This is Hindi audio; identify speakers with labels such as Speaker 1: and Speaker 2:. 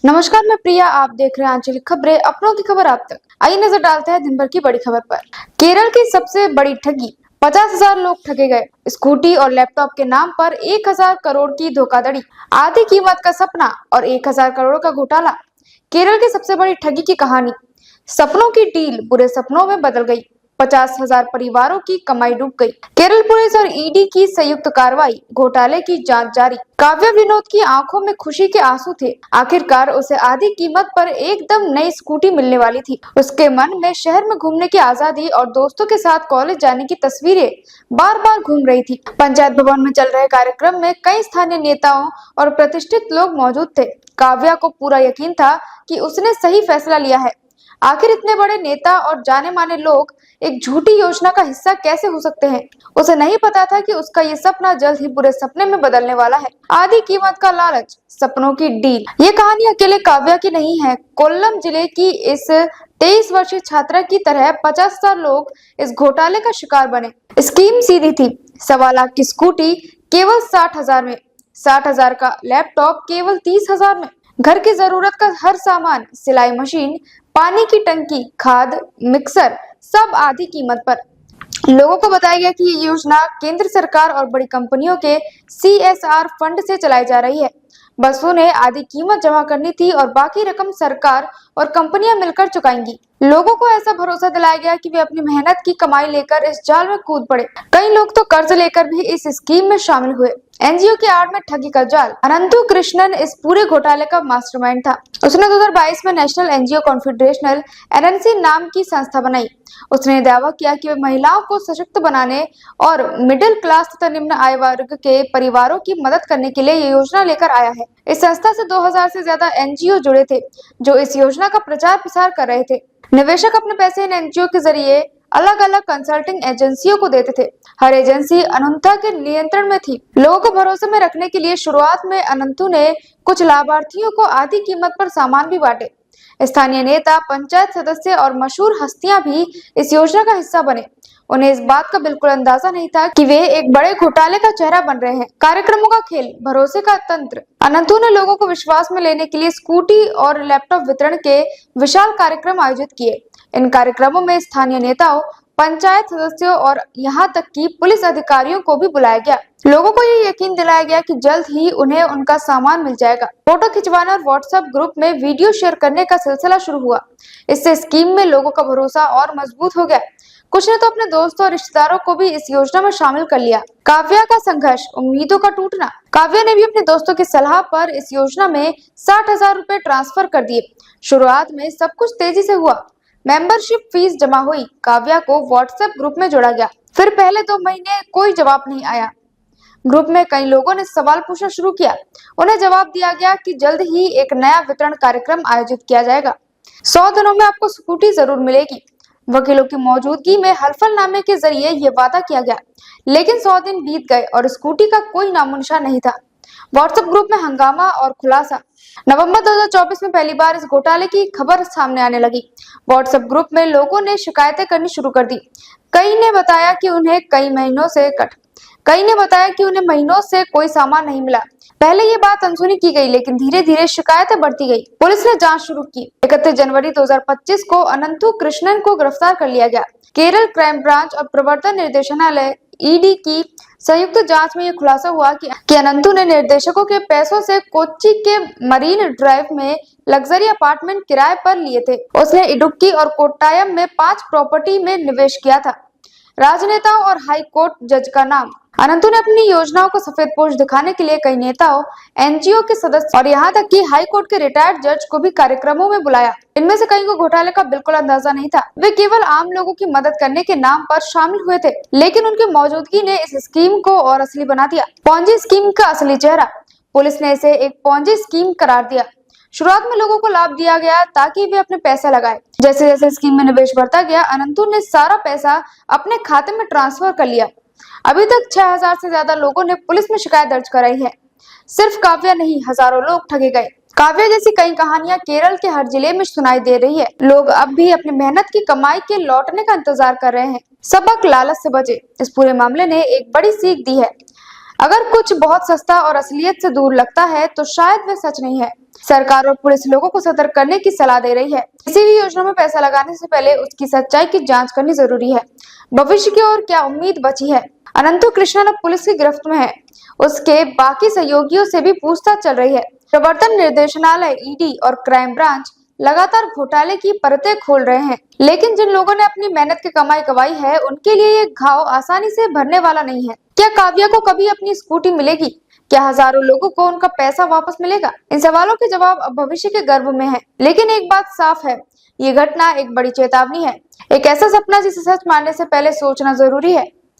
Speaker 1: नमस्कार, मैं प्रिया। आप देख रहे हैं आंचलिक खबरें, अपनों की खबर आप तक। आइए नजर डालते हैं दिन भर की बड़ी खबर पर। केरल की सबसे बड़ी ठगी, 50,000 लोग ठगे गए। स्कूटी और लैपटॉप के नाम पर 1,000 करोड़ की धोखाधड़ी, आधी कीमत का सपना और 1,000 करोड़ का घोटाला। केरल की सबसे बड़ी ठगी की कहानी। सपनों की डील बुरे सपनों में बदल गई। 50,000 परिवारों की कमाई डूब गई। केरल पुलिस और ईडी की संयुक्त कार्रवाई, घोटाले की जांच जारी। काव्या विनोद की आंखों में खुशी के आंसू थे। आखिरकार उसे आधी कीमत पर एकदम नई स्कूटी मिलने वाली थी। उसके मन में शहर में घूमने की आजादी और दोस्तों के साथ कॉलेज जाने की तस्वीरें बार बार घूम रही थी। पंचायत भवन में चल रहे कार्यक्रम में कई स्थानीय नेताओं और प्रतिष्ठित लोग मौजूद थे। काव्या को पूरा यकीन था कि उसने सही फैसला लिया है। आखिर इतने बड़े नेता और जाने माने लोग एक झूठी योजना का हिस्सा कैसे हो सकते हैं? उसे नहीं पता था कि उसका ये सपना जल्द ही बुरे सपने में बदलने वाला है। आधी कीमत का लालच, सपनों की डील। ये कहानी अकेले काव्या की नहीं है। कोल्लम जिले की इस 23 वर्षीय छात्रा की तरह 50,000 लोग इस घोटाले का शिकार बने। स्कीम सीधी थी। 1.25 लाख की स्कूटी केवल 60,000 में, 60,000 का लैपटॉप केवल 30,000 में, घर की जरूरत का हर सामान, सिलाई मशीन, पानी की टंकी, खाद, मिक्सर, सब आधी कीमत पर। लोगों को बताया गया कि ये योजना केंद्र सरकार और बड़ी कंपनियों के CSR फंड से चलाई जा रही है। बस उन्हें आधी कीमत जमा करनी थी और बाकी रकम सरकार और कंपनियां मिलकर चुकाएंगी। लोगों को ऐसा भरोसा दिलाया गया कि वे अपनी मेहनत की कमाई लेकर इस जाल में कूद पड़े। कई लोग तो कर्ज लेकर भी इस स्कीम में शामिल हुए। एनजीओ की आड़ में ठगी का जाल। अनंतु कृष्णन इस पूरे घोटाले का मास्टरमाइंड था। उसने 2022 में नेशनल एनजीओ कॉन्फेडरेशनल NNC नाम की संस्था बनाई। उसने दावा किया कि वे महिलाओं को सशक्त बनाने और मिडिल क्लास तथा निम्न आय वर्ग के परिवारों की मदद करने के लिए ये योजना लेकर आया है। इस संस्था से 2000 से ज्यादा एनजीओ जुड़े थे जो इस योजना का प्रचार प्रसार कर रहे थे। निवेशक अपने पैसे इन एनजीओ के जरिए अलग अलग कंसल्टिंग एजेंसियों को देते थे। हर एजेंसी अनंता के नियंत्रण में थी। लोगों को भरोसे में रखने के लिए शुरुआत में अनंतु ने कुछ लाभार्थियों को आधी कीमत पर सामान भी बांटे। स्थानीय नेता, पंचायत सदस्य और मशहूर हस्तियां भी इस योजना का हिस्सा बने। उन्हें इस बात का बिल्कुल अंदाजा नहीं था कि वे एक बड़े घोटाले का चेहरा बन रहे हैं। कार्यक्रमों का खेल, भरोसे का तंत्र। अनंतु ने लोगों को विश्वास में लेने के लिए स्कूटी और लैपटॉप वितरण के विशाल कार्यक्रम आयोजित किए। इन कार्यक्रमों में स्थानीय नेताओं, पंचायत सदस्यों और यहाँ तक कि पुलिस अधिकारियों को भी बुलाया गया। लोगों को ये यकीन दिलाया गया कि जल्द ही उन्हें उनका सामान मिल जाएगा। फोटो खिंचवाने और व्हाट्सएप ग्रुप में वीडियो शेयर करने का सिलसिला शुरू हुआ। इससे स्कीम में लोगों का भरोसा और मजबूत हो गया। कुछ ने तो अपने दोस्तों और रिश्तेदारों को भी इस योजना में शामिल कर लिया। काव्या का संघर्ष, उम्मीदों का टूटना। काव्या ने भी अपने दोस्तों की सलाह पर इस योजना में 60,000 रुपए ट्रांसफर कर दिए। शुरुआत में सब कुछ तेजी से हुआ। मेंबरशिप फीस जमा हुई। काव्या को व्हाट्सएप ग्रुप में जोड़ा गया। फिर पहले 2 महीने कोई जवाब नहीं आया। ग्रुप में कई लोगों ने सवाल पूछना शुरू किया। उन्हें जवाब दिया गया कि जल्द ही एक नया वितरण कार्यक्रम आयोजित किया जाएगा। 100 दिनों में आपको स्कूटी जरूर मिलेगी। वकीलों की मौजूदगी में हलफनामे के जरिए ये वादा किया गया। लेकिन 100 दिन बीत गए और स्कूटी का कोई नामो निशान नहीं था। व्हाट्सएप ग्रुप में हंगामा और खुलासा। नवंबर 2024 में पहली बार इस घोटाले की खबर सामने आने लगी। व्हाट्सएप ग्रुप में लोगों ने शिकायतें करनी शुरू कर दी। कई ने बताया कि उन्हें महीनों से कोई सामान नहीं मिला। पहले ये बात अनसुनी की गई, लेकिन धीरे धीरे शिकायतें बढ़ती गई। पुलिस ने जांच शुरू की। 31 जनवरी 2025 को अनंतु कृष्णन को गिरफ्तार कर लिया गया। केरल क्राइम ब्रांच और प्रवर्तन निर्देशालय ED की संयुक्त जांच में यह खुलासा हुआ कि अनंतु ने निर्देशकों के पैसों से कोच्चि के मरीन ड्राइव में लग्जरी अपार्टमेंट किराए पर लिए थे। उसने इडुक्की और कोट्टायम में 5 प्रॉपर्टी में निवेश किया था। राजनेताओं और हाई कोर्ट जज का नाम। अनंतु ने अपनी योजनाओं को सफेदपोश दिखाने के लिए कई नेताओं, NGO के सदस्य और यहाँ तक कि हाई कोर्ट के रिटायर्ड जज को भी कार्यक्रमों में बुलाया। इनमें से कई को घोटाले का बिल्कुल अंदाजा नहीं था। वे केवल आम लोगों की मदद करने के नाम पर शामिल हुए थे, लेकिन उनकी मौजूदगी ने इस स्कीम को और असली बना दिया। पॉन्जी स्कीम का असली चेहरा। पुलिस ने इसे एक पॉन्जी स्कीम करार दिया। शुरुआत में लोगों को लाभ दिया गया ताकि वे अपने पैसे लगाएं। जैसे जैसे स्कीम में निवेश बढ़ता गया, अनंतु ने सारा पैसा अपने खाते में ट्रांसफर कर लिया। अभी तक 6,000 से ज्यादा लोगों ने पुलिस में शिकायत दर्ज कराई है। सिर्फ काव्या नहीं, हजारों लोग ठगे गए। काव्या जैसी कई कहानियां केरल के हर जिले में सुनाई दे रही है। लोग अब भी अपनी मेहनत की कमाई के लौटने का इंतजार कर रहे हैं। सबक, लालच से बचे। इस पूरे मामले ने एक बड़ी सीख दी है। अगर कुछ बहुत सस्ता और असलियत से दूर लगता है तो शायद वह सच नहीं है। सरकार और पुलिस लोगों को सतर्क करने की सलाह दे रही है। किसी भी योजना में पैसा लगाने से पहले उसकी सच्चाई की जांच करनी जरूरी है। भविष्य की ओर क्या उम्मीद बची है? अनंतु कृष्णन अब पुलिस की गिरफ्त में है। उसके बाकी सहयोगियों से भी पूछताछ चल रही है। प्रवर्तन निर्देशनालय ईडी और क्राइम ब्रांच लगातार घोटाले की परतें खोल रहे हैं, लेकिन जिन लोगों ने अपनी मेहनत की कमाई कमाई है, उनके लिए ये घाव आसानी से भरने वाला नहीं है। क्या काव्या को कभी अपनी स्कूटी मिलेगी? क्या हजारों लोगों को उनका पैसा वापस मिलेगा? इन सवालों के जवाब अब भविष्य के गर्भ में है। लेकिन एक बात साफ है, ये घटना एक बड़ी चेतावनी है। एक ऐसा सपना जिसे सच मानने से पहले सोचना जरूरी है।